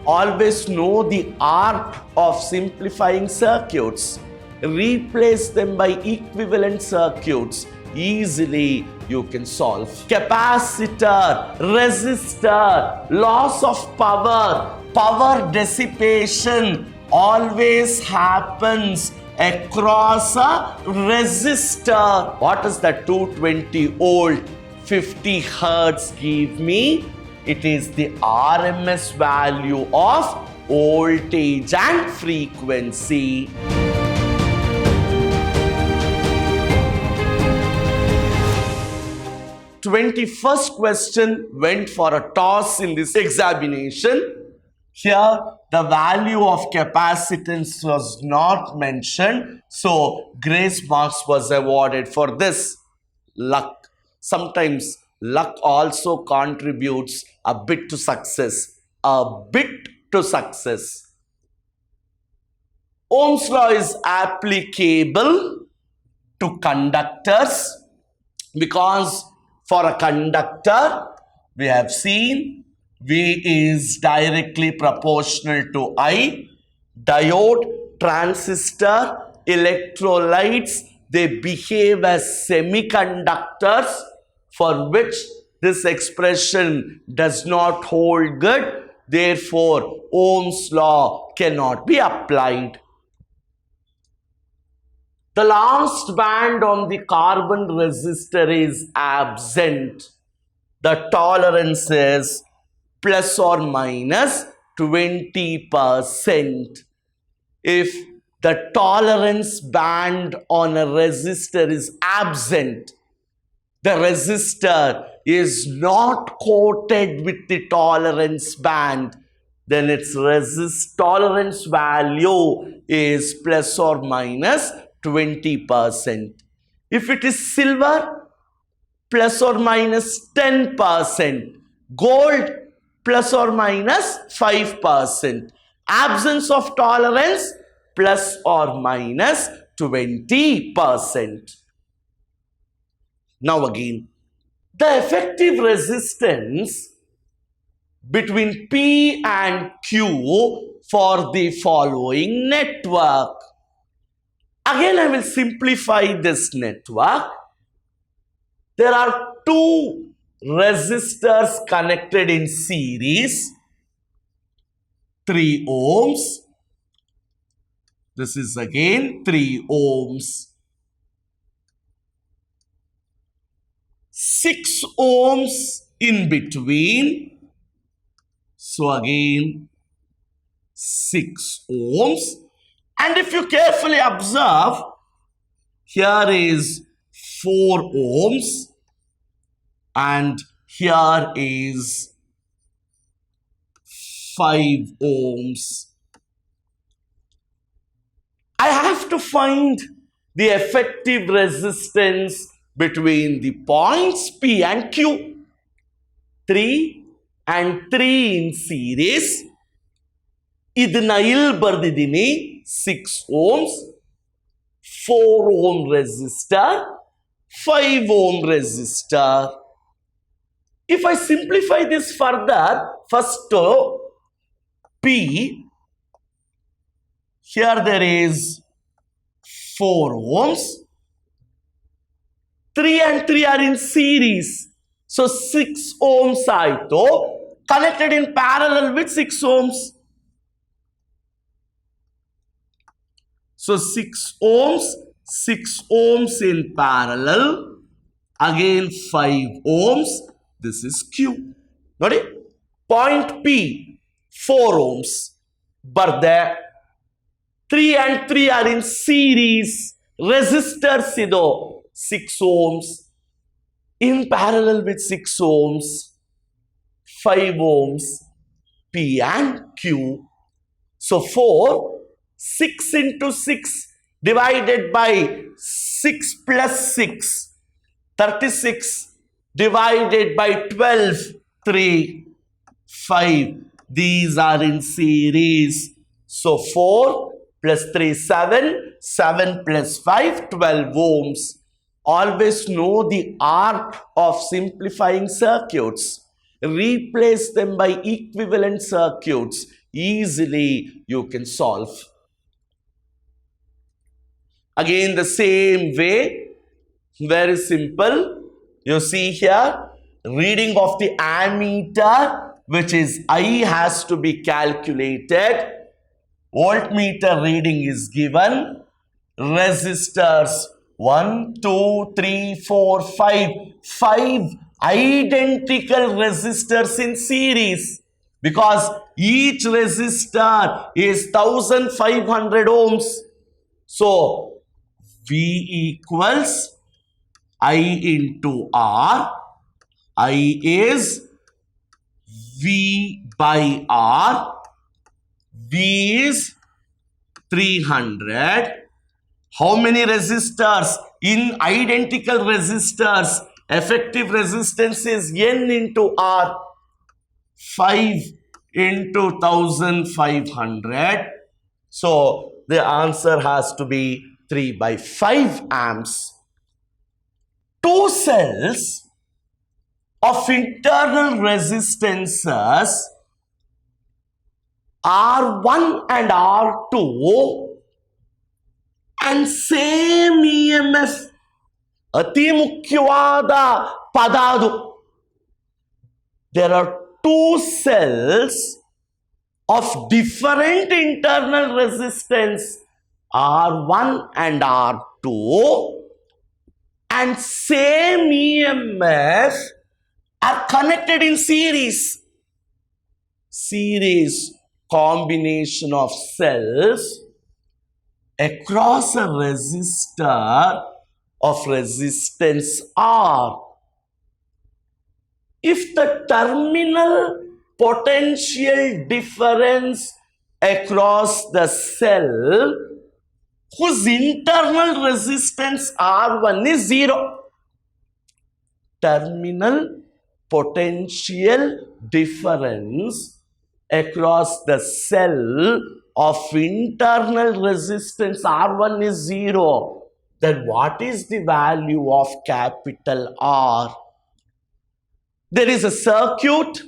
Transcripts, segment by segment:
Always know the art of simplifying circuits. Replace them by equivalent circuits. Easily you can solve. Capacitor, resistor, loss of power, power dissipation always happens across a resistor. What is that 220 volt 50 hertz give me? It is the RMS value of voltage and frequency. The 21st question went for a toss in this examination. Here, the value of capacitance was not mentioned, so grace marks was awarded for this. Luck. Sometimes luck also contributes a bit to success. A bit to success. Ohm's law is applicable to conductors because for a conductor, we have seen V is directly proportional to I. Diode, transistor, electrolytes, they behave as semiconductors, for which this expression does not hold good. Therefore, Ohm's law cannot be applied. The last band on the carbon resistor is absent. The tolerance is plus or minus 20%. If the tolerance band on a resistor is absent, the resistor is not coated with the tolerance band, then its tolerance value is plus or minus 20%. If it is silver, plus or minus 10%. Gold, plus or minus 5%. Absence of tolerance, plus or minus 20%. Now again, the effective resistance between P and Q for the following network. Again, I will simplify this network. There are two resistors connected in series, 3 ohms. This is again 3 ohms. 6 ohms in between. So again 6 ohms. And if you carefully observe, here is 4 ohms and here is 5 ohms. I have to find the effective resistance between the points P and Q. 3 and 3 in series. ಇದನ್ನ ಇಲ್ಲಿ ಬರ್ದಿದ್ದೀನಿ 6 ohms, 4 ohm resistor, 5 ohm resistor. If I simplify this further, first P, here there is 4 ohms, 3 and 3 are in series, so 6 ohms aito connected in parallel with 6 ohms. So 6 ohms in parallel, again 5 ohms, this is Q. Got it? Point P, 4 ohms, but there 3 and 3 are in series, resistors ido 6 ohms, in parallel with 6 ohms, 5 ohms, P and Q. So 6 into 6 divided by 6 plus 6, 36 divided by 12, 3, 5. These are in series. So 4 plus 3, 7, 7 plus 5, 12 ohms. Always know the art of simplifying circuits. Replace them by equivalent circuits. Easily you can solve. Again the same way, very simple. You see here, reading of the ammeter, which is I, has to be calculated. Voltmeter reading is given. Resistors 1, 2, 3, 4, 5. 5 identical resistors in series, because each resistor is 1500 ohms. So V equals I into R. I is V by R. V is 300. How many resistors? In identical resistors, effective resistance is N into R. 5 into 1500. So the answer has to be 3 by 5 amps. Two cells of internal resistances R1 and R2 and same EMF. ಅತಿ ಮುಖ್ಯವಾದ ಪದ ಅದು. There are two cells of different internal resistance R1 and R2 and same EMF are connected in series. Series combination of cells across a resistor of resistance R. If the terminal potential difference across the cell whose internal resistance R1 is 0, terminal potential difference across the cell of internal resistance R1 is 0, then what is the value of capital R? There is a circuit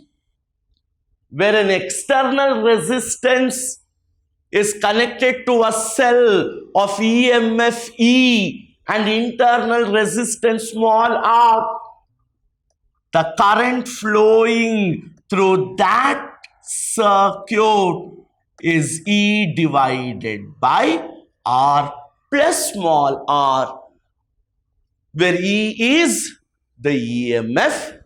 where an external resistance is connected to a cell of EMF E and internal resistance small r. The current flowing through that circuit is E divided by R plus small r, where E is the EMF,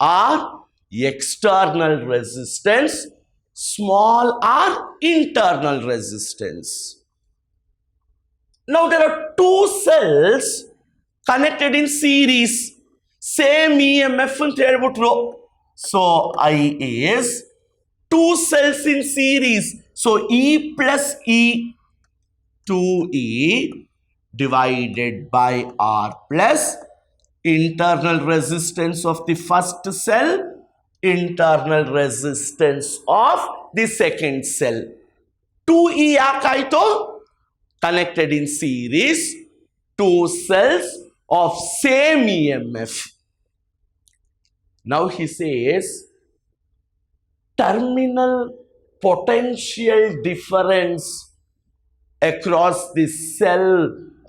R external resistance, small r internal resistance. Now there are two cells connected in series, same EMF ಅಂತ ಹೇಳ್ಬಿಟ್ರು. So I is two cells in series, so E plus E, 2E divided by R plus internal resistance of the first cell, internal resistance of the second cell. 2E ಯಾಕಾಯ್ತು? Connected in series, two cells of same EMF. Now he says terminal potential difference across the cell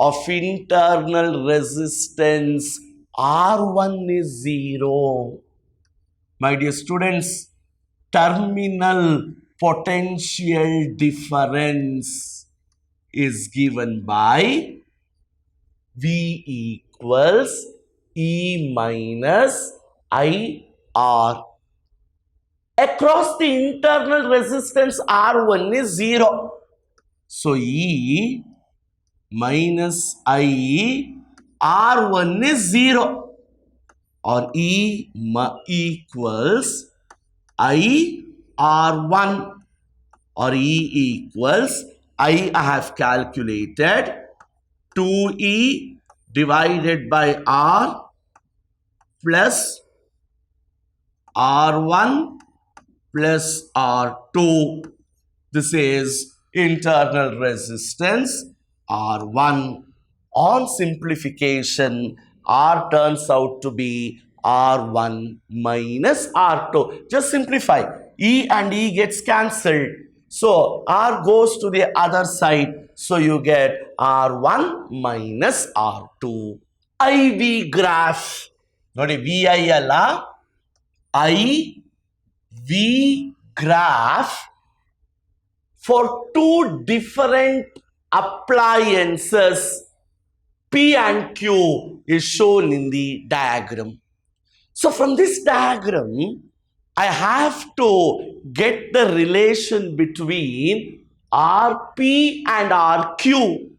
of internal resistance R1 is 0. My dear students, terminal potential difference is given by V equals E minus IR. Across the internal resistance R1 is 0. So E minus I R1 is 0, or E equals I R1, or E equals I have calculated 2E divided by R plus R1 plus R2. This is internal resistance R1. On simplification, R turns out to be R1 minus R2. Just simplify. E and E gets cancelled. So R goes to the other side. So you get R1 minus R2. IV graph. Not a VI IV graph for two different appliances P and Q is shown in the diagram. So from this diagram, I have to get the relation between Rp and Rq,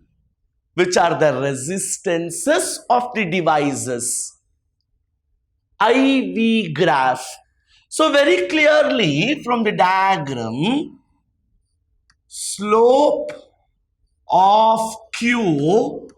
which are the resistances of the devices. IV graph. So very clearly from the diagram, slope of Q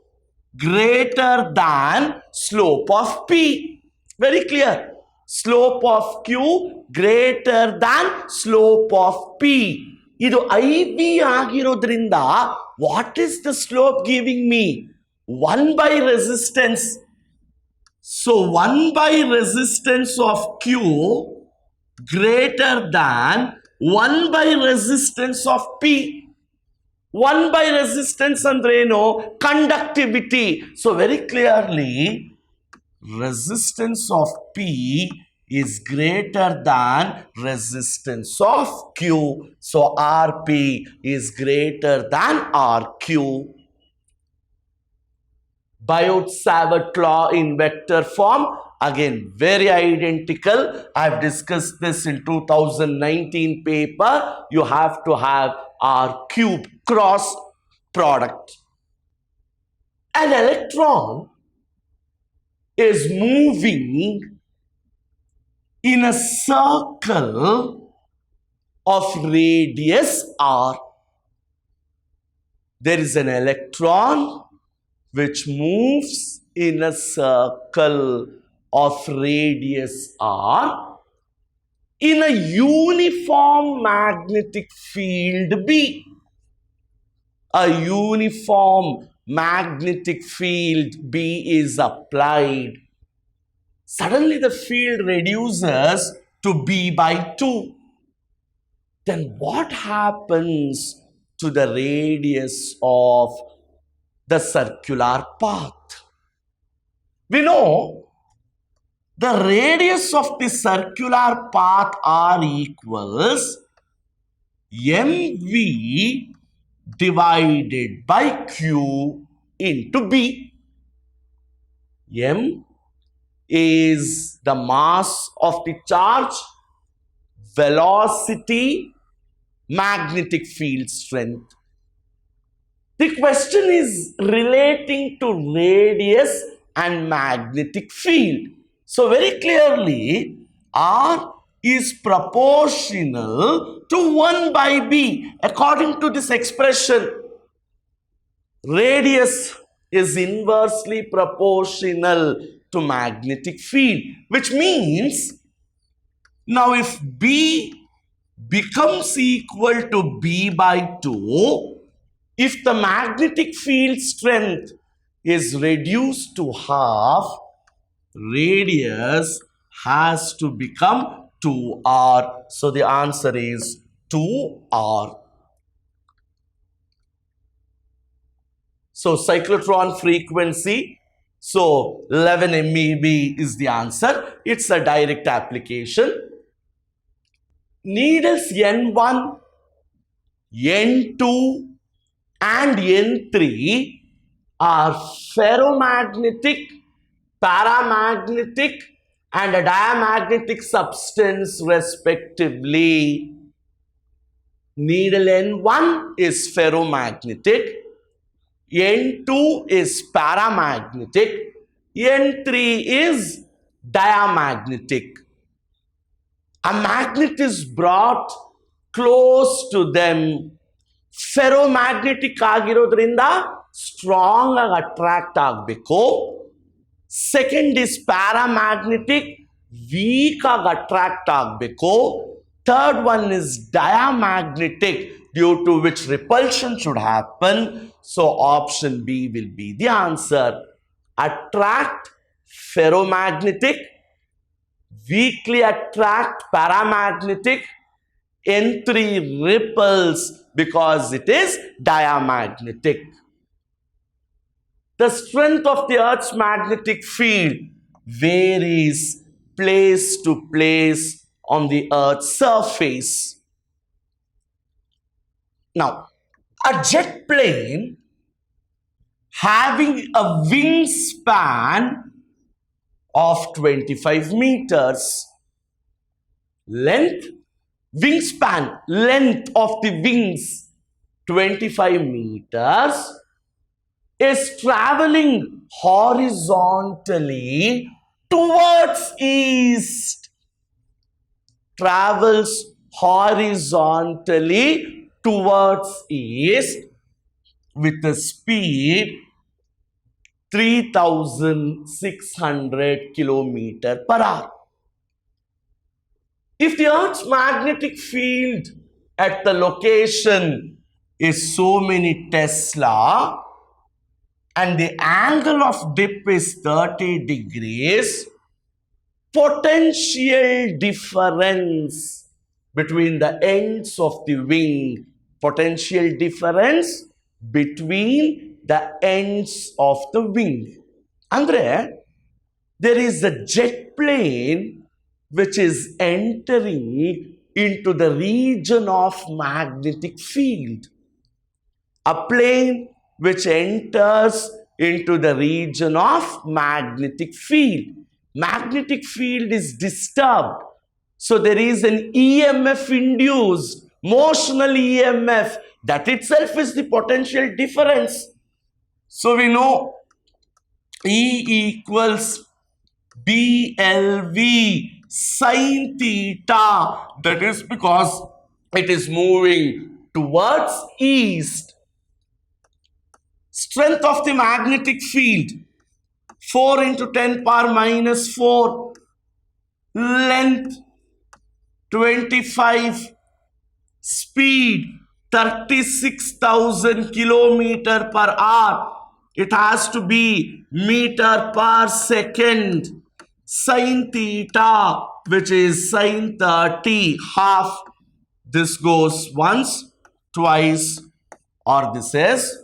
greater than slope of P. Very clear. Slope of Q greater than slope of P. Idu IV agirodrinda, what is the slope giving me? 1 by resistance. So 1 by resistance of Q greater than 1 by resistance of P. 1 by resistance andreno conductivity. So very clearly resistance of P is greater than resistance of Q. So Rp is greater than Rq. Biot-Savart law in vector form. Again, very identical. I have discussed this in 2019 paper. You have to have R cube cross product. An electron is moving in a circle of radius R. There is an electron which moves in a circle of radius R in a uniform magnetic field B. A uniform magnetic field B is applied. Suddenly the field reduces to B by 2. Then what happens to the radius of the circular path? We know the radius of the circular path R equals mv divided by Q into B. M is the mass of the charge, velocity, magnetic field strength. The question is relating to radius and magnetic field. So very clearly, R is proportional to 1 by B. According to this expression, radius is inversely proportional to magnetic field, which means now if B becomes equal to B by 2, if the magnetic field strength is reduced to half, radius has to become 2R. So the answer is 2R. So cyclotron frequency, so 11 MeV is the answer. It's a direct application. Needles N1, N2 and N3 are ferromagnetic, paramagnetic and a diamagnetic substance respectively. Needle N1 is ferromagnetic, N2 is paramagnetic, N3 is diamagnetic. A magnet is brought close to them. Ferromagnetic ಆಗಿರೋದ್ರಿಂದ strong ಆಗಿ attract ಆಗಬೇಕು. Second is paramagnetic, weak ಆಗಿ attract ಆಗಬೇಕು. Third one is diamagnetic, due to which repulsion should happen. So option B will be the answer. Attract ferromagnetic, weakly attract paramagnetic, N3 repels because it is diamagnetic. The strength of the Earth's magnetic field varies place to place on the Earth's surface. Now, a jet plane having a wingspan of 25 meters, length of the wings 25 meters, is traveling horizontally towards east. Travels horizontally towards east with a speed 3600 kilometers per hour. If the Earth's magnetic field at the location is so many Tesla and the angle of dip is 30 degrees, potential difference between the ends of the wing, potential difference between the ends of the wing. Andre, there is a jet plane which is entering into the region of magnetic field. A plane which enters into the region of magnetic field. Magnetic field is disturbed. So there is an EMF induced, motional EMF. That itself is the potential difference. So we know E equals BLV sine theta. That is because it is moving towards east. Strength of the magnetic field 4 into 10 power minus 4. Length 25. Speed 36,000 kilometer per hour. It has to be meter per second. Sine theta, which is sine 30, half. This goes once, twice, or this is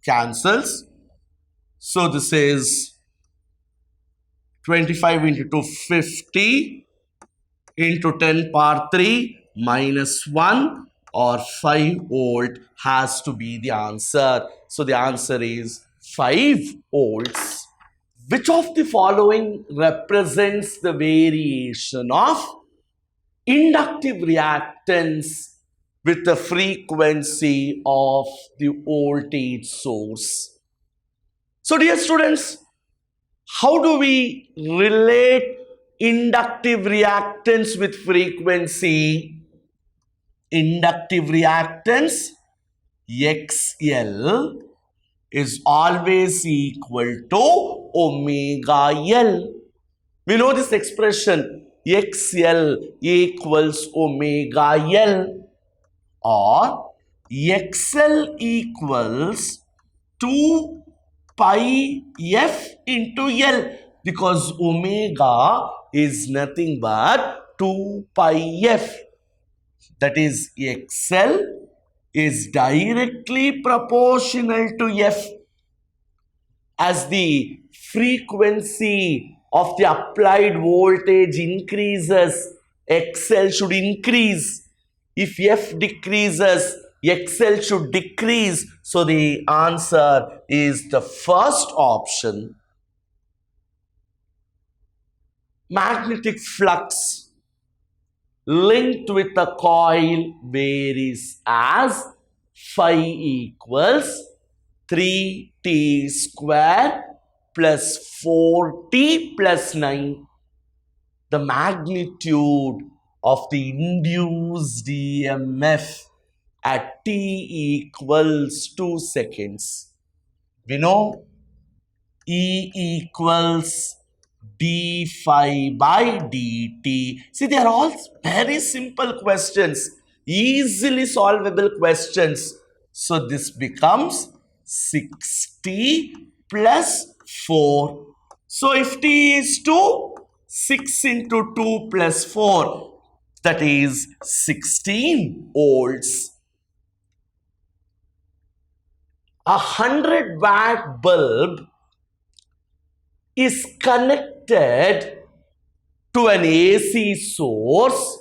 cancels. So this is 25 into 250 into 10 power 3 minus 1 or 5 volt has to be the answer. So the answer is 5 volts. Which of the following represents the variation of inductive reactance with the frequency of the voltage source? So dear students, how do we relate inductive reactance with frequency? Inductive reactance XL is always equal to omega L. We know this expression XL equals omega L, or XL equals 2 pi F into L, because omega is nothing but 2 pi F. That is, XL is directly proportional to F. As the frequency of the applied voltage increases, XL should increase. If F decreases, XL should decrease. So the answer is the first option. Magnetic flux linked with a coil varies as phi equals 3t square plus 4t plus 9. The magnitude of the induced EMF at t equals 2 seconds. We know E equals d phi by dt. See, they are all very simple questions, easily solvable questions. So this becomes 60 plus 4. So if t is 2, 6 into 2 plus 4, that is 16 volts. A 100-watt bulb is connected to an AC source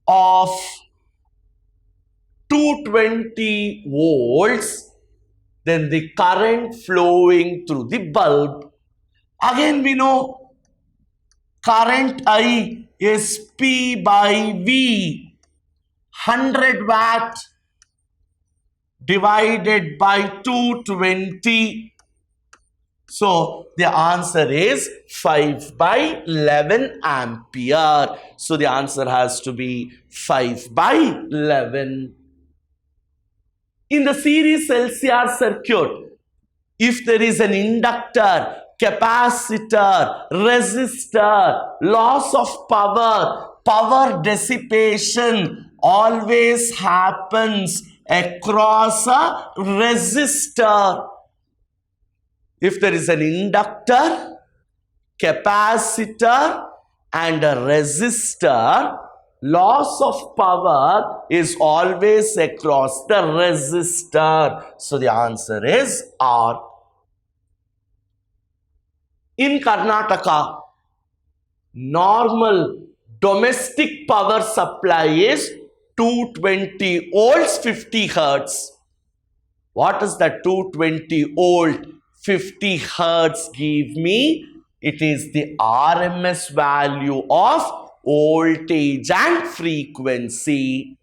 of 220 volts, then the current flowing through the bulb. Again, we know current I is P by V. 100 watt divided by 220. So the answer is 5 by 11 ampere. So the answer has to be 5 by 11. In the series LCR circuit, if there is an inductor, capacitor, resistor, loss of power, power dissipation always happens across a resistor. If there is an inductor, capacitor and a resistor, loss of power is always across the resistor. So the answer is R. In Karnataka, normal domestic power supply is 220 volts 50 hertz. What is that 220 volt 50 hertz give me? It is the RMS value of voltage and frequency.